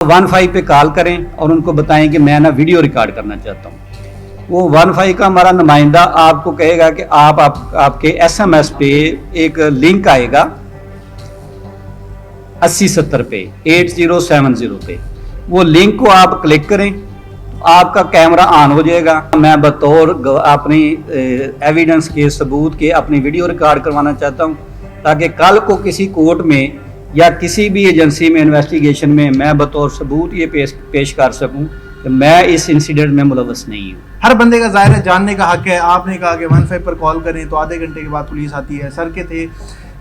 15 पे कॉल करें और उनको बताएं कि मैं ना वीडियो रिकॉर्ड करना चाहता हूँ। वो 15 का हमारा नुमाइंदा आपको कहेगा कि आपके एसएमएस पे एक लिंक आएगा 8070 पे 8070 पे, वो लिंक को आप क्लिक करें, आपका कैमरा ऑन हो जाएगा। मैं बतौर अपनी एविडेंस के सबूत के अपनी वीडियो रिकॉर्ड करवाना चाहता हूँ ताकि कल को किसी कोर्ट में या किसी भी एजेंसी में इन्वेस्टिगेशन में मैं बतौर सबूत ये पेश कर सकूं कि मैं इस इंसिडेंट में मुलव्वस नहीं हूँ। हर बंदे का ज़ाहिर है जानने का हक है। आपने कहा कि 15 पर कॉल करें तो आधे घंटे के बाद पुलिस आती है। सर के थे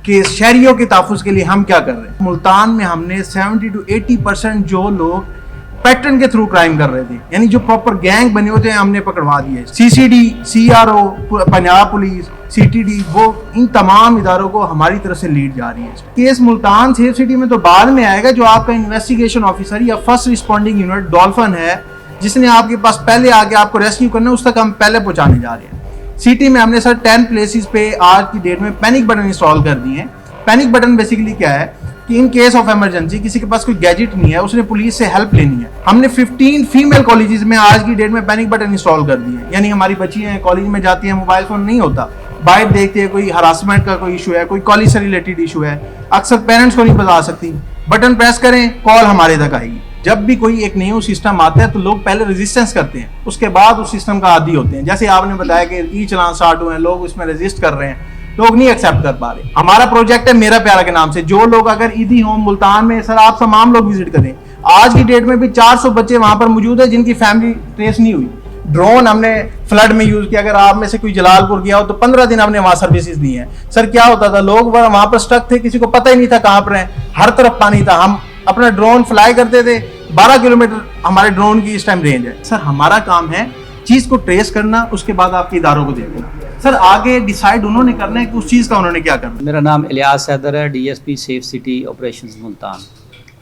कि शहरियों के तहफ़्फ़ुज़ के लिए हम क्या कर रहे हैं। मुल्तान में हमने 70 to 80% जो लोग पैटर्न के थ्रू क्राइम कर रहे थे, यानी जो प्रॉपर गैंग बने होते हैं, हमने पकड़वा दिए। CCD, CRO, Punjab police, CTD, वो इन तमाम इदारों को हमारी तरफ से लीड जा रही है। केस मुल्तान सेफ सिटी में तो बाद में आएगा। जो आपका इन्वेस्टिगेशन ऑफिसर या फर्स्ट रिस्पॉन्डिंग यूनिट डॉल्फिन है, जिसने आपके पास पहले आके आपको रेस्क्यू करना है, उस तक हम पहले पहुंचाने जा रहे हैं। सिटी में हमने सर 10 प्लेसेस पे आज की डेट में पैनिक बटन इंस्टॉल कर दिए हैं। पैनिक बटन बेसिकली क्या है कि इन केस ऑफ इमरजेंसी किसी के पास कोई गैजेट नहीं है, उसने पुलिस से हेल्प लेनी है। हमने 15 फीमेल कॉलेजेस में आज की डेट में पैनिक बटन इंस्टॉल कर दिए हैं। यानी हमारी बच्चियां हैं, कॉलेज में जाती हैं, मोबाइल फोन नहीं होता, बाहर देखते हैं कोई हरासमेंट का कोई इशू है, कोई कॉलेज से रिलेटेड इशू है, अक्सर पेरेंट्स को नहीं बता सकती। बटन प्रेस करें, कॉल हमारे तक आएगी। जब भी कोई एक न्यू सिस्टम आता है तो लोग पहले रेजिस्टेंस करते हैं, उसके बाद उस सिस्टम का आदी होते हैं। जैसे आपने बताया कि ई चलान स्टार्ट हुए हैं, लोग उसमें रेजिस्ट कर रहे हैं, लोग नहीं एक्सेप्ट कर पा रहे। हमारा प्रोजेक्ट है मेरा प्यारा के नाम से। जो लोग अगर ईदी होम मुल्तान में, सर आप तमाम लोग विजिट करें, आज की डेट में भी 400 बच्चे वहां पर मौजूद है जिनकी फैमिली ट्रेस नहीं हुई। ड्रोन हमने फ्लड में यूज किया। अगर आप में से कोई जलालपुर गया हो तो 15 दिन हमने वहां सर्विसेज दी हैं। सर क्या होता था, लोग वहां पर स्टक थे, किसी को पता ही नहीं था कहां पर हैं, हर तरफ पानी था। हम अपना ड्रोन फ्लाई करते थे, 12 किलोमीटर हमारे ड्रोन की इस टाइम रेंज है। सर हमारा काम है चीज को ट्रेस करना, उसके बाद आपके इदारों को देखना। सर आगे डिसाइड उन्होंने करना है कि उस चीज का उन्होंने क्या करना। मेरा नाम इलियास हैदर है, DSP safe city operations Multan.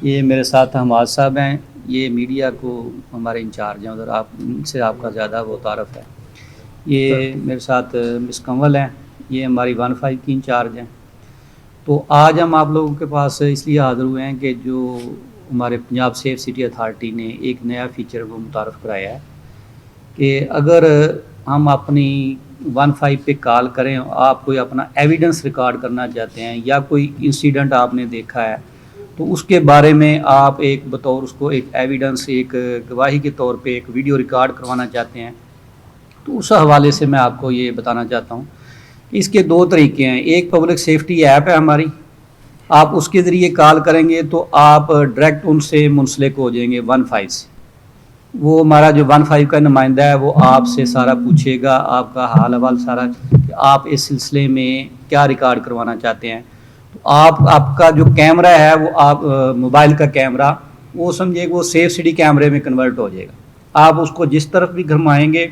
ये मेरे साथ हमाद साहब हैं, ये मीडिया को हमारे इंचार्ज हैं, उधर आपसे आपका ज़्यादा वो तारफ़ है। ये मेरे साथ मिस कंवल हैं, ये हमारी 15 की इंचार्ज हैं। तो आज हम आप लोगों के पास इसलिए हाज़िर हुए हैं कि जो हमारे पंजाब सेफ सिटी अथॉरिटी ने एक नया फ़ीचर वो मुतारफ़ कराया है कि अगर हम अपनी 15 पे कॉल करें, आप कोई अपना एविडेंस रिकॉर्ड करना चाहते हैं या कोई इंसिडेंट आपने देखा है तो उसके बारे में आप एक बतौर उसको एक एविडेंस, एक गवाही के तौर पे एक वीडियो रिकॉर्ड करवाना चाहते हैं, तो उस हवाले से मैं आपको ये बताना चाहता हूँ कि इसके 2 तरीके हैं। एक पब्लिक सेफ्टी ऐप है हमारी, आप उसके ज़रिए कॉल करेंगे तो आप डायरेक्ट उनसे मुंसलिक हो जाएंगे 15 से। वो हमारा जो 15 का नुमाइंदा है वो आपसे सारा पूछेगा, आपका हाल अहवाल सारा, कि आप इस सिलसिले में क्या रिकॉर्ड करवाना चाहते हैं। तो आपका जो कैमरा है वो आप मोबाइल का कैमरा, वो समझिए वो सेफ सिटी कैमरे में कन्वर्ट हो जाएगा। आप उसको जिस तरफ भी घुमाएंगे,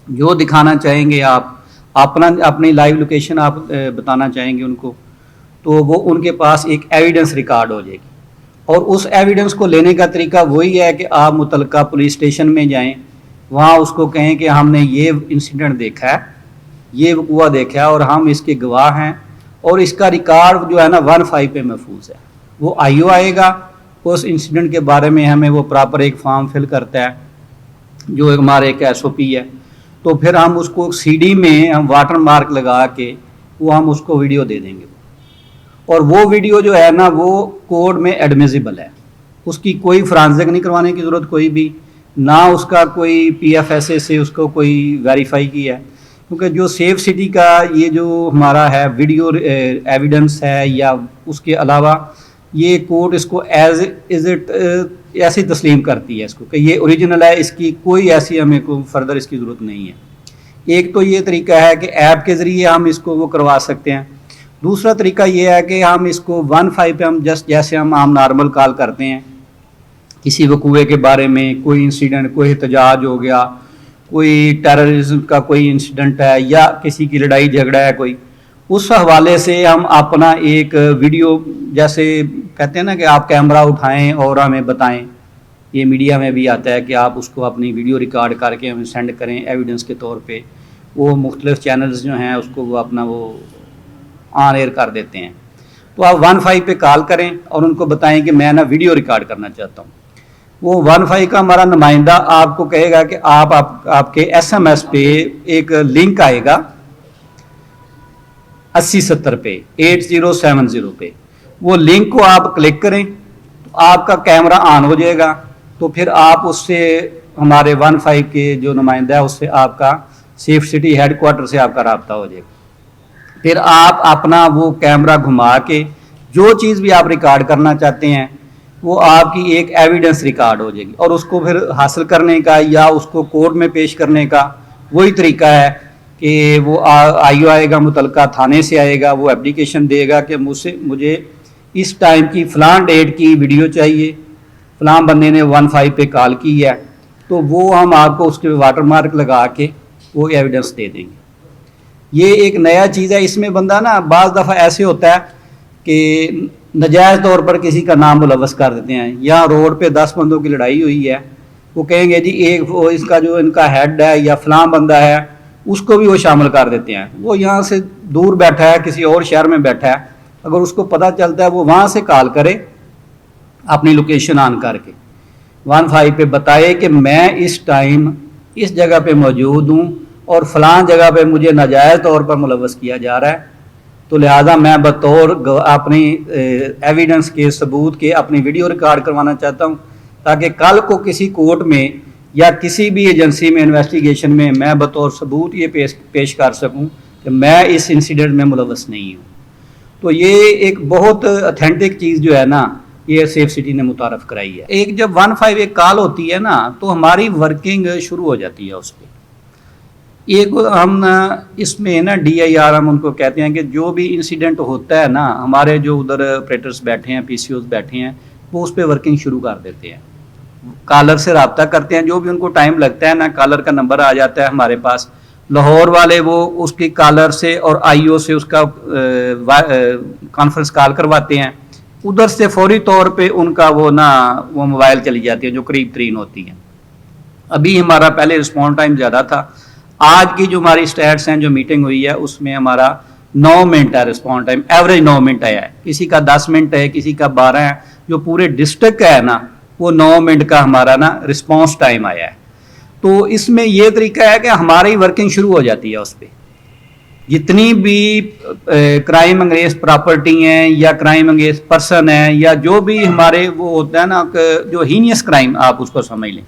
जो दिखाना चाहेंगे, आप अपनी लाइव लोकेशन आप बताना चाहेंगे उनको, तो वो उनके पास एक एविडेंस रिकॉर्ड हो जाएगी। और उस एविडेंस को लेने का तरीका वही है कि आप मुतलका पुलिस स्टेशन में जाएं, वहाँ उसको कहें कि हमने ये इंसिडेंट देखा है, ये वक़ूआ देखा है और हम इसके गवाह हैं, और इसका रिकॉर्ड जो है ना 15 पे महफूज है। वो आईओ आएगा, उस इंसिडेंट के बारे में हमें वो प्रॉपर एक फॉर्म फिल करता है जो हमारे एक SOP है। तो फिर हम उसको CD में हम वाटर मार्क लगा के वो हम उसको वीडियो दे देंगे, और वो वीडियो जो है ना वो कोर्ट में एडमिसिबल है। उसकी कोई फॉरेंसिक नहीं करवाने की ज़रूरत कोई भी, ना उसका कोई PFSA से उसको कोई वेरीफाई की है, क्योंकि जो सेफ सिटी का ये जो हमारा है वीडियो एविडेंस है या उसके अलावा ये कोर्ट इसको एज इज़ इट ऐसे तस्लीम करती है इसको कि ये ओरिजिनल है, इसकी कोई ऐसी हमें को फर्दर इसकी ज़रूरत नहीं है। एक तो ये तरीका है कि ऐप के ज़रिए हम इसको वो करवा सकते हैं। दूसरा तरीका ये है कि हम इसको 15 पे हम जैसे हम आम नॉर्मल कॉल करते हैं, किसी वकूए के बारे में, कोई इंसिडेंट, कोई एहतजाज हो गया, कोई टेररिज्म का कोई इंसिडेंट है या किसी की लड़ाई झगड़ा है कोई, उस हवाले से हम अपना एक वीडियो, जैसे कहते हैं ना कि आप कैमरा उठाएं और हमें बताएं, ये मीडिया में भी आता है कि आप उसको अपनी वीडियो रिकॉर्ड करके हमें सेंड करें एविडेंस के तौर पे। वो मुख्तलिफ चैनल्स जो हैं उसको वो अपना वो ऑन एयर कर देते हैं। तो आप 15 पे कॉल करें और उनको बताएं कि मैं ना वीडियो रिकॉर्ड करना चाहता हूँ। वो 15 का हमारा नुमाइंदा आपको कहेगा कि आपके एसएमएस पे एक लिंक आएगा 8070 पे 8070 पे, वो लिंक को आप क्लिक करें तो आपका कैमरा ऑन हो जाएगा। तो फिर आप उससे हमारे 15 के जो नुमाइंदा है उससे आपका सेफ सिटी हेडक्वार्टर से आपका रब्ता हो जाएगा। फिर आप अपना वो कैमरा घुमा के जो चीज़ भी आप रिकॉर्ड करना चाहते हैं वो आपकी एक एविडेंस रिकॉर्ड हो जाएगी, और उसको फिर हासिल करने का या उसको कोर्ट में पेश करने का वही तरीका है कि वो आईओ आएगा, मुतलका थाने से आएगा, वो एप्लीकेशन देगा कि मुझे इस टाइम की फ़लाँ डेट की वीडियो चाहिए, फ़लाँ बंदे ने 15 पे कॉल की है, तो वो हम आपको उसके वाटरमार्क लगा के वो एविडेंस दे देंगे। ये एक नया चीज़ है। इसमें बंदा ना बाज़ दफ़ा ऐसे होता है कि नजायज़ तौर पर किसी का नाम मुलव्वस कर देते हैं, या रोड पे 10 बंदों की लड़ाई हुई है, वो कहेंगे जी एक इसका जो इनका हेड है या फलां बंदा है उसको भी वो शामिल कर देते हैं। वो यहाँ से दूर बैठा है, किसी और शहर में बैठा है, अगर उसको पता चलता है वो वहाँ से कॉल करे अपनी लोकेशन ऑन करके 15 पे बताए कि मैं इस टाइम इस जगह पे मौजूद हूँ और फलां जगह पे मुझे नाजायज़ तौर पर मुलव्वस किया जा रहा है, तो लिहाजा मैं बतौर अपनी एविडेंस के सबूत के अपनी वीडियो रिकॉर्ड करवाना चाहता हूँ, ताकि कल को किसी कोर्ट में या किसी भी एजेंसी में इन्वेस्टिगेशन में मैं बतौर सबूत ये पेश कर सकूँ कि मैं इस इंसिडेंट में मुलव्वस नहीं हूँ। तो ये एक बहुत ऑथेंटिक चीज़ जो है ना, ये सेफ सिटी ने मुतारफ़ कराई है। एक जब 15 एक कॉल होती है ना तो हमारी वर्किंग शुरू हो जाती है उस पर। एक हम इसमें ना DIR हम उनको कहते हैं कि जो भी इंसिडेंट होता है ना, हमारे जो उधर ऑपरेटर्स बैठे हैं, PCOs बैठे हैं, वो उस पर वर्किंग शुरू कर देते हैं, कॉलर से रब्ता करते हैं, जो भी उनको टाइम लगता है ना, कॉलर का नंबर आ जाता है हमारे पास, लाहौर वाले वो उसकी कॉलर से और IO से उसका कॉन्फ्रेंस कॉल करवाते हैं, उधर से फौरी तौर पे उनका वो मोबाइल चली जाती है जो करीब तरीन होती हैं। अभी हमारा पहले रिस्पॉन्स टाइम ज़्यादा था, आज की जो हमारी स्टैट्स हैं जो मीटिंग हुई है उसमें हमारा 9 मिनट है रिस्पॉन्स टाइम, एवरेज 9 मिनट आया है, किसी का 10 मिनट है, किसी का 12 है, जो पूरे डिस्ट्रिक्ट का है ना वो 9 मिनट का हमारा ना रिस्पॉन्स टाइम आया है। तो इसमें यह तरीका है कि हमारी वर्किंग शुरू हो जाती है उस पर, जितनी भी क्राइम अगेंस्ट प्रॉपर्टी हैं या क्राइम अगेंस्ट पर्सन है या जो भी हमारे वो होता है ना, जो हीनियस क्राइम आप उसको समझ लें,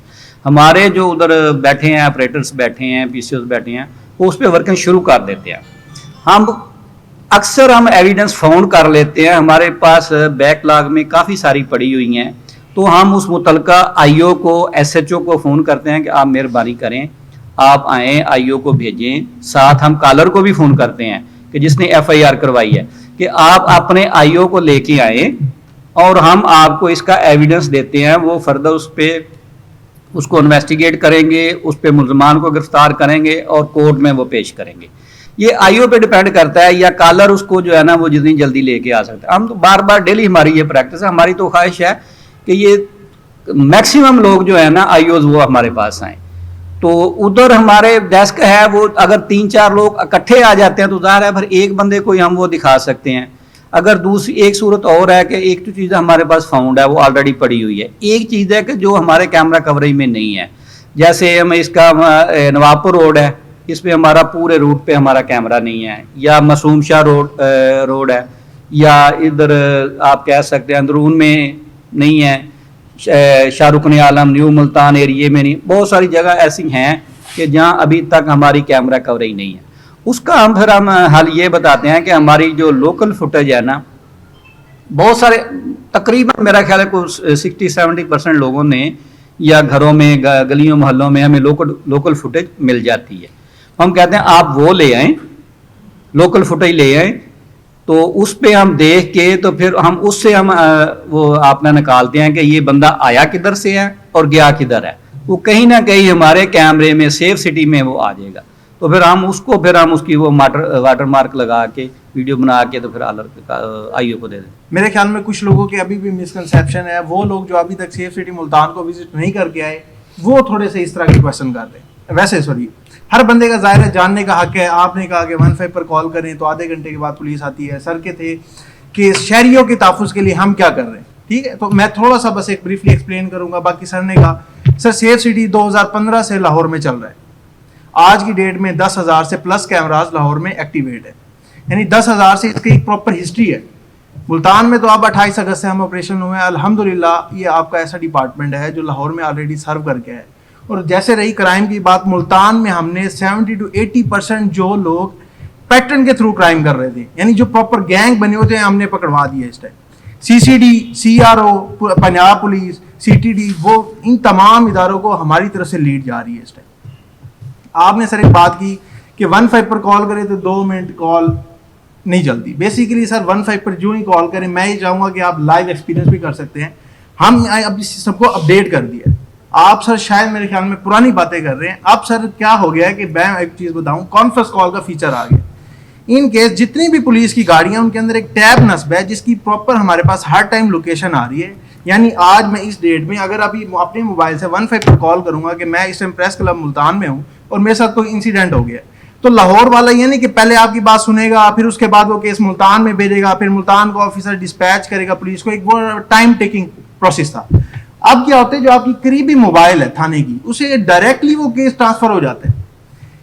हमारे जो उधर बैठे हैं ऑपरेटर्स बैठे हैं, PCOs बैठे हैं, वो उस पर वर्किंग शुरू कर देते हैं। हम अक्सर एविडेंस फाउंड कर लेते हैं, हमारे पास बैकलॉग में काफ़ी सारी पड़ी हुई हैं, तो हम उस मुतलका IO को SHO को फ़ोन करते हैं कि आप मेहरबानी करें, आप आएँ, IO को भेजें, साथ हम कॉलर को भी फ़ोन करते हैं कि जिसने FIR करवाई है कि आप अपने IO को लेके आएँ और हम आपको इसका एविडेंस देते हैं, वो फर्दर उस पर उसको इन्वेस्टिगेट करेंगे, उस पर मुल्ज़मान को गिरफ्तार करेंगे और कोर्ट में वो पेश करेंगे। ये IO पे डिपेंड करता है, या कॉलर उसको जो है ना वो जितनी जल्दी लेके आ सकता है। हम तो बार बार डेली हमारी ये प्रैक्टिस है, हमारी तो ख्वाहिश है कि ये मैक्सिमम लोग जो है ना IOs वो हमारे पास आएँ। तो उधर हमारे डेस्क है, वो अगर 3-4 लोग इकट्ठे आ जाते हैं तो ज़ाहिर है फिर एक बंदे को ही हम वो दिखा सकते हैं। अगर दूसरी एक सूरत और है कि एक तो चीज़ हमारे पास फाउंड है वो ऑलरेडी पड़ी हुई है, एक चीज़ है कि जो हमारे कैमरा कवरेज में नहीं है, जैसे हम इसका नवाबपुर रोड है, इस पर हमारा पूरे रूट पे हमारा कैमरा नहीं है, या मासूम शाह रोड है, या इधर आप कह सकते हैं अंदरून में नहीं है, शाहरुख आलम न्यू मुल्तान एरिए में नहीं, बहुत सारी जगह ऐसी हैं कि जहाँ अभी तक हमारी कैमरा कवरेज नहीं है। उसका हम हल ये बताते हैं कि हमारी जो लोकल फुटेज है ना, बहुत सारे तकरीबन मेरा ख्याल है कुछ 60-70% लोगों ने या घरों में गलियों मोहल्लों में हमें लोकल फुटेज मिल जाती है। हम कहते हैं आप वो ले आएँ, लोकल फुटेज ले आएँ, तो उस पर हम देख के तो फिर हम उससे वो आपने निकालते हैं कि ये बंदा आया किधर से है और गया किधर है, वो कहीं ना कहीं हमारे कैमरे में सेफ सिटी में वो आ जाएगा। तो फिर हम उसकी वो वाटर मार्क लगा के वीडियो बना के तो फिर IO को दे दें। मेरे ख्याल में कुछ लोगों के अभी भी मिसकंसेप्शन है, वो लोग जो अभी तक सेफ सिटी मुल्तान को विजिट नहीं करके आए वो थोड़े से इस तरह के क्वेश्चन कर रहे हैं। वैसे सॉरी, हर बंदे का ज़ाहिर है जानने का हक है। आपने कहा कि 15 पर कॉल करें तो आधे घंटे के बाद पुलिस आती है। सर के थे कि शहरियों के तहफ़्फ़ुज़ के लिए हम क्या कर रहे हैं, ठीक है, तो मैं थोड़ा सा बस एक ब्रीफली एक्सप्लेन करूंगा। बाकी सर ने कहा सर सेफ सिटी 2015 से लाहौर में चल रहा है। आज की डेट में 10,000 से प्लस कैमराज लाहौर में एक्टिवेट है, यानी 10,000 से इसकी एक प्रॉपर हिस्ट्री है। मुल्तान में तो अब 28 अगस्त से हम ऑपरेशन हुए हैं, अल्हम्दुलिल्लाह ये आपका ऐसा डिपार्टमेंट है जो लाहौर में ऑलरेडी सर्व करके है। और जैसे रही क्राइम की बात, मुल्तान में हमने 70 to 80% जो लोग पैटर्न के थ्रू क्राइम कर रहे थे, यानी जो प्रॉपर गैंग बने होते हैं, हमने पकड़वा दिए इस time. CCD, CRO, Punjab police, CTD, वो इन तमाम इदारों को हमारी तरफ से लीड जा रही है इस टाइम। आपने सर एक बात की कि 15 पर कॉल करें तो 2 मिनट कॉल नहीं चलती। बेसिकली सर 15 पर जो ही कॉल करें, मैं ये चाहूँगा कि आप लाइव एक्सपीरियंस भी कर सकते हैं। हम अब इस सिस्टम को अपडेट कर दिया। आप सर शायद मेरे ख्याल में पुरानी बातें कर रहे हैं। अब सर क्या हो गया है कि मैं एक चीज़ बताऊँ, कॉन्फ्रेंस कॉल का फीचर आ गया। इन केस जितनी भी पुलिस की गाड़ियां, उनके अंदर एक टैब नस्ब है जिसकी प्रॉपर हमारे पास हर टाइम लोकेशन आ रही है। यानी आज मैं इस डेट में अगर अभी अपने मोबाइल से 15 पर कॉल करूंगा कि मैं इस टाइम प्रेस क्लब मुल्तान में हूं और मेरे साथ कोई इंसिडेंट हो गया, तो लाहौर वाला ये नहीं कि पहले आपकी बात सुनेगा, फिर उसके बाद वो केस मुल्तान में भेजेगा, फिर मुल्तान को ऑफिसर डिस्पैच करेगा पुलिस को। एक वो टाइम टेकिंग प्रोसेस था। अब क्या होता है, जो आपकी करीबी मोबाइल है थाने की, उसे डायरेक्टली वो केस ट्रांसफर हो जाता है।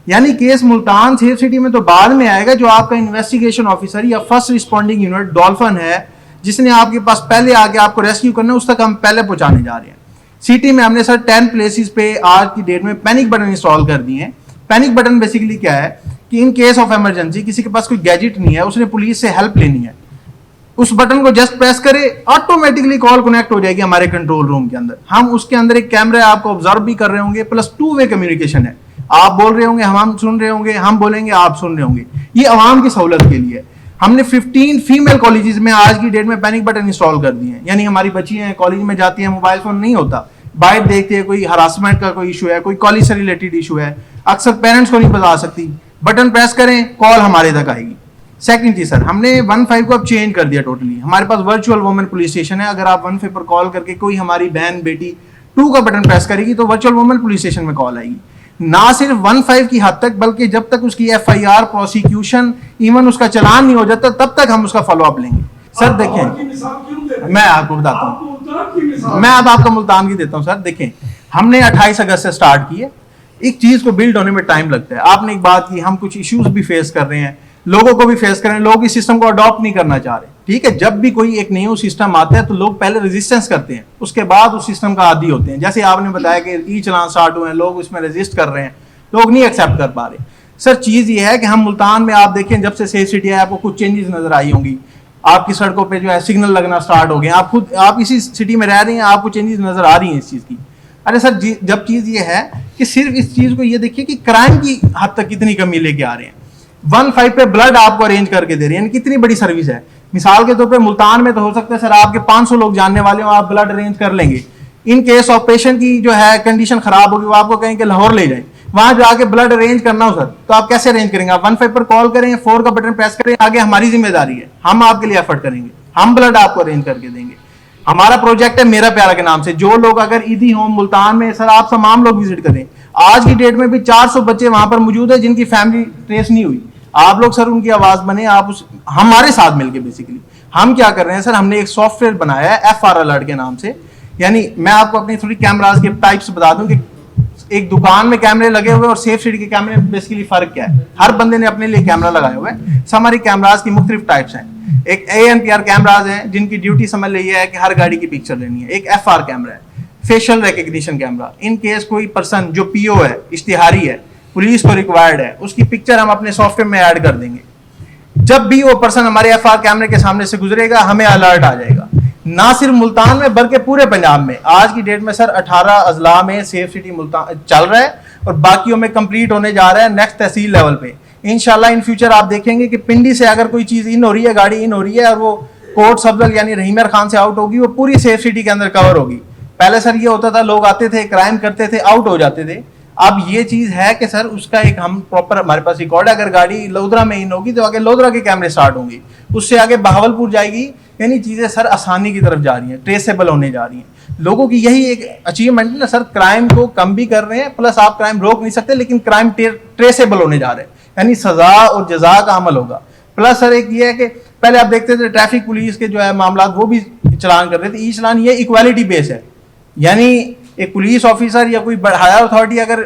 यानी केस मुल्तान सेफ सिटी में तो बाद में आएगा, जो आपका इन्वेस्टिगेशन ऑफिसर या फर्स्ट रिस्पॉन्डिंग यूनिट डॉल्फिन है जिसने आपके पास पहले आके आपको रेस्क्यू करना है, उस तक हम पहले पहुंचाने जा रहे हैं। सिटी में हमने सर 10 प्लेसेस पे आज की डेट में पैनिक बटन इंस्टॉल कर दिए हैं। पैनिक बटन बेसिकली क्या है कि इन केस ऑफ इमरजेंसी किसी के पास कोई गैजेट नहीं है, उसने पुलिस से हेल्प लेनी है, उस बटन को जस्ट प्रेस करे, ऑटोमेटिकली कॉल कनेक्ट हो जाएगी हमारे कंट्रोल रूम के अंदर। हम उसके अंदर एक कैमरा आपको ऑब्जर्व भी कर रहे होंगे, प्लस 2 वे कम्युनिकेशन है। आप बोल रहे होंगे, हम सुन रहे होंगे, हम बोलेंगे, आप सुन रहे होंगे। ये अवाम की सहूलत के लिए हमने 15 फीमेल कॉलेजेस में आज की डेट में पैनिक बटन इंस्टॉल कर दिए हैं। यानी हमारी बच्चियां हैं, कॉलेज में जाती हैं, मोबाइल फोन नहीं होता, बाहर देखते हैं कोई हरासमेंट का कोई इशू है, कोई कॉलेज से रिलेटेड इशू है, अक्सर पेरेंट्स को नहीं बता सकती, बटन प्रेस करें, कॉल हमारे तक आएगी। सेकंड चीज सर, हमने 15 को अब चेंज कर दिया टोटली। हमारे पास वर्चुअल वुमेन पुलिस स्टेशन है। अगर आप 15 पर कॉल करके कोई हमारी बहन बेटी 2 का बटन प्रेस करेगी तो वर्चुअल वुमेन पुलिस स्टेशन में कॉल आएगी। ना सिर्फ 15 की हद तक, बल्कि जब तक उसकी FIR, प्रोसिक्यूशन, इवन उसका चालान नहीं हो जाता, तब तक हम उसका फॉलो अप लेंगे। सर देखें, मैं आपको बताता हूँ, मैं अब आपको मुल्तान की देता हूँ। सर देखें, हमने 28 अगस्त से स्टार्ट की है। एक चीज को बिल्ड होने में टाइम लगता है। आपने एक बात की, हम कुछ इश्यूज भी फेस कर रहे हैं, लोगों को भी फेस कर रहे हैं, लोग इस सिस्टम को अडॉप्ट नहीं करना चाह रहे। ठीक है, जब भी कोई एक न्यू सिस्टम आता है तो लोग पहले रेजिस्टेंस करते हैं, उसके बाद उस सिस्टम का आदी होते हैं। जैसे आपने बताया कि ई चलान स्टार्ट हुए हैं, लोग उसमें रेजिस्ट कर रहे हैं, लोग नहीं एक्सेप्ट कर पा रहे। सर चीज ये है कि हम मुल्तान में, आप देखें जब से सेफ सिटी है, आपको कुछ चेंजेस नजर आई होंगी। आपकी सड़कों पे जो है सिग्नल लगना स्टार्ट हो गए। आप इसी सिटी में रह रही हैं, आपको चेंजेस नजर आ रही हैं इस चीज की। अरे सर जब चीज ये है कि सिर्फ इस चीज को ये देखिए कि क्राइम की हद तक कितनी कमी लेके आ रहे हैं। 15 पे ब्लड आपको अरेंज करके दे रहे हैं, कितनी बड़ी सर्विस है। मिसाल के तौर पे मुल्तान में तो हो सकता है सर आपके 500 लोग जानने वाले हो, आप ब्लड अरेंज कर लेंगे। इन केस ऑफ पेशेंट की जो है कंडीशन खराब होगी, वो आपको कहें कि लाहौर ले जाए, वहां जाके ब्लड अरेंज करना हो सर, तो आप कैसे अरेंज करेंगे? आप 15 पर कॉल करें, 4 का बटन प्रेस करें, आगे हमारी जिम्मेदारी है, हम आपके लिए एफर्ट करेंगे, हम ब्लड आपको अरेंज करके देंगे। हमारा प्रोजेक्ट है मेरा प्यारा के नाम से। जो लोग अगर ईदी होम मुल्तान में सर आप तमाम लोग विजिट करें, आज की डेट में भी 400 बच्चे वहां पर मौजूद है जिनकी फैमिली ट्रेस नहीं हुई। आप लोग सर उनकी आवाज बने, आप हमारे साथ मिलके बेसिकली हम क्या कर रहे हैं सर, हमने एक सॉफ्टवेयर बनाया है FR अलर्ट के नाम से। यानी मैं आपको अपनी थोड़ी कैमराज के टाइप्स बता दूं कि एक दुकान में कैमरे लगे हुए और सेफ सिटी के कैमरे में बेसिकली फर्क क्या है। हर बंदे ने अपने लिए कैमरा लगाया हुआ है। हमारी कैमराज की मुख्तलिफ टाइप्स हैं। एक ANPR कैमराज हैं जिनकी ड्यूटी समझ ली है कि हर गाड़ी की पिक्चर लेनी है। एक FR कैमरा है, facial recognition camera. In case कोई पर्सन जो PO है, इश्तिहारी है, पुलिस को रिक्वायर्ड है, उसकी पिक्चर हम अपने सॉफ्टवेयर में ऐड कर देंगे। जब भी वो पर्सन हमारे FR कैमरे के सामने से गुजरेगा, हमें अलर्ट आ जाएगा। ना सिर्फ मुल्तान में बल्कि पूरे पंजाब में। आज की डेट में सर 18 अजला में सेफ सिटी मुल्तान चल रहा है और बाकियों में कंप्लीट होने जा रहा है नेक्स्ट तहसील लेवल पे। इंशाल्लाह इन फ्यूचर आप देखेंगे कि पिंडी से अगर कोई चीज इन हो रही है, गाड़ी इन हो रही है और वो कोट सब्जल यानी रहीमर खान से आउट होगी, वो पूरी सेफ सिटी के अंदर कवर होगी। पहले सर ये होता था, लोग आते थे, क्राइम करते थे, आउट हो जाते थे। अब ये चीज है कि सर उसका एक हम प्रॉपर हमारे पास रिकॉर्ड है। अगर गाड़ी लोधरा में इन होगी तो आगे लोधरा के कैमरे स्टार्ट होंगे, उससे आगे बहावलपुर जाएगी। यानी चीजें सर आसानी की तरफ जा रही हैं, ट्रेसेबल होने जा रही हैं। लोगों की यही एक अचीवमेंट है ना सर, क्राइम को कम भी कर रहे हैं, प्लस आप क्राइम रोक नहीं सकते लेकिन क्राइम ट्रेसेबल होने जा रहे हैं, यानी सजा और जजा का अमल होगा। प्लस सर एक ये है कि पहले आप देखते थे ट्रैफिक पुलिस के जो है मामला वो भी चलान कर रहे थे। ई चलान ये इक्वालिटी बेस है, यानी एक पुलिस ऑफिसर या कोई हायर अथॉरिटी अगर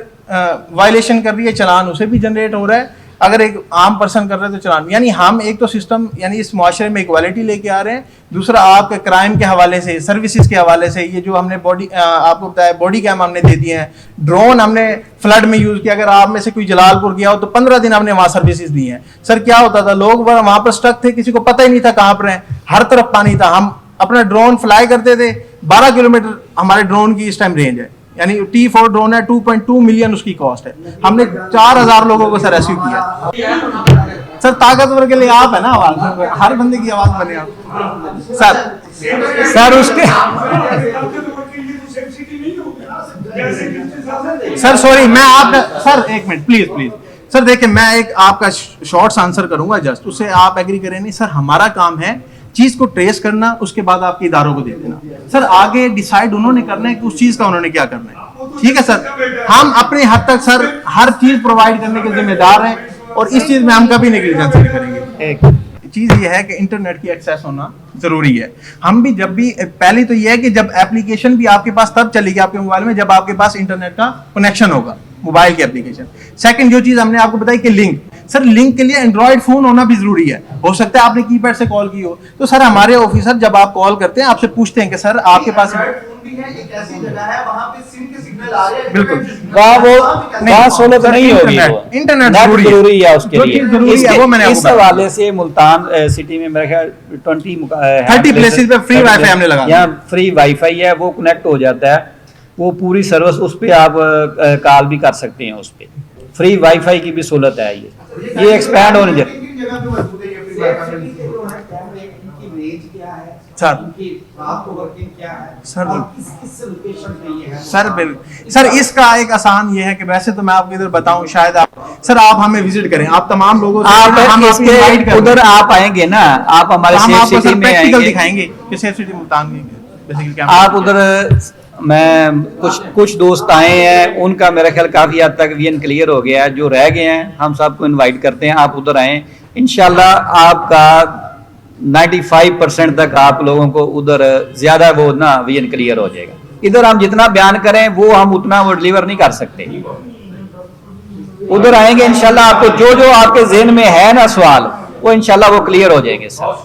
वायलेशन कर रही है चलान उसे भी जनरेट हो रहा है, अगर एक आम पर्सन कर रहा है तो चलान। यानी हम एक तो सिस्टम यानी इस मुआशरे में इक्वालिटी लेके आ रहे हैं, दूसरा आपके क्राइम के हवाले से, सर्विसेज के हवाले से, ये जो हमने आपको बताया बॉडी कैम हमने दे दिए हैं, ड्रोन हमने फ्लड में यूज किया। अगर आप में से कोई जलालपुर गया हो तो 15 दिन हमने वहां सर्विसेज दी हैं। सर क्या होता था, लोग वहां पर स्टक थे, किसी को पता ही नहीं था कहां पर हैं, हर तरफ पानी था। हम अपना ड्रोन फ्लाई करते थे, 12 किलोमीटर हमारे ड्रोन की इस टाइम रेंज है, यानी T4 ड्रोन है, 2.2 मिलियन उसकी कॉस्ट है। हमने 4000 लोगों को सर रेस्क्यू किया। सर ताकतवर के लिए आप है ना, आवाज हर बंदे की आवाज बने आप। सर उसके सर सॉरी मैं आप सर एक मिनट प्लीज प्लीज सर देखिए, मैं एक आपका शॉर्ट्स आंसर करूंगा जस्ट, उससे आप एग्री करें नहीं। सर हमारा काम है चीज को ट्रेस करना, उसके बाद आपके इदारों को दे देना। सर आगे डिसाइड उन्होंने करना है कि उस चीज का उन्होंने क्या करना है, ठीक है सर। हम अपने हद तक सर हर चीज प्रोवाइड करने के जिम्मेदार हैं और इस चीज में हम कभी नेग्लिजेंस नहीं करेंगे। एक चीज ये है कि इंटरनेट की एक्सेस होना जरूरी है। हम भी जब भी, पहले तो ये है कि जब एप्लीकेशन भी आपके पास तब चलेगी आपके मोबाइल में जब आपके पास इंटरनेट का कनेक्शन होगा, मोबाइल की एप्लीकेशन। सेकंड जो चीज हमने आपको बताई कि लिंक, सर लिंक के लिए एंड्रॉइड फोन होना भी जरूरी है। हो सकता है आपने कीपैड से कॉल की हो, तो सर हमारे ऑफिसर जब आप कॉल करते हैं आपसे पूछते हैं कि सर आपके पास एक ऐसी जगह है वहां पे सिम के सिग्नल आ रहे हैं, बिल्कुल वहाँ सहूलत नहीं होगी, इंटरनेट जरूरी है उसके लिए। जरूरी है वो मैंने इस हवाले से मुल्तान सिटी में मेरे ख्याल 30 प्लेसेस पे फ्री वाईफाई हमने लगा दिया। यहाँ फ्री वाईफाई है, वो कनेक्ट हो जाता है, वो पूरी सर्विस उस पर आप कॉल भी कर सकते हैं, उस पर फ्री वाईफाई की भी सहूलत है। ये एक्सपैंड होने चाहिए सर इसका एक आसान ये है कि वैसे तो मैं आपको इधर बताऊं, शायद आप हमें विजिट करें, आप तमाम लोगों से उधर आप आएंगे ना, आप हमारे सेफ सिटी में आएंगे, दिखाएंगे कि सेफ सिटी मुल्तान में आप उधर, मैं कुछ दोस्त आए हैं, उनका मेरा ख्याल काफी हद तक विजन क्लियर हो गया है। जो रह गए हैं हम सबको इनवाइट करते हैं, आप उधर आए, इंशाल्लाह आपका 95% तक आप लोगों को उधर ज्यादा वो ना विजन क्लियर हो जाएगा। इधर हम जितना बयान करें वो हम उतना वो डिलीवर नहीं कर सकते। उधर आएंगे इंशाल्लाह, आपको जो जो आपके जेहन में है ना सवाल, वो इंशाल्लाह वो क्लियर हो जाएंगे सर।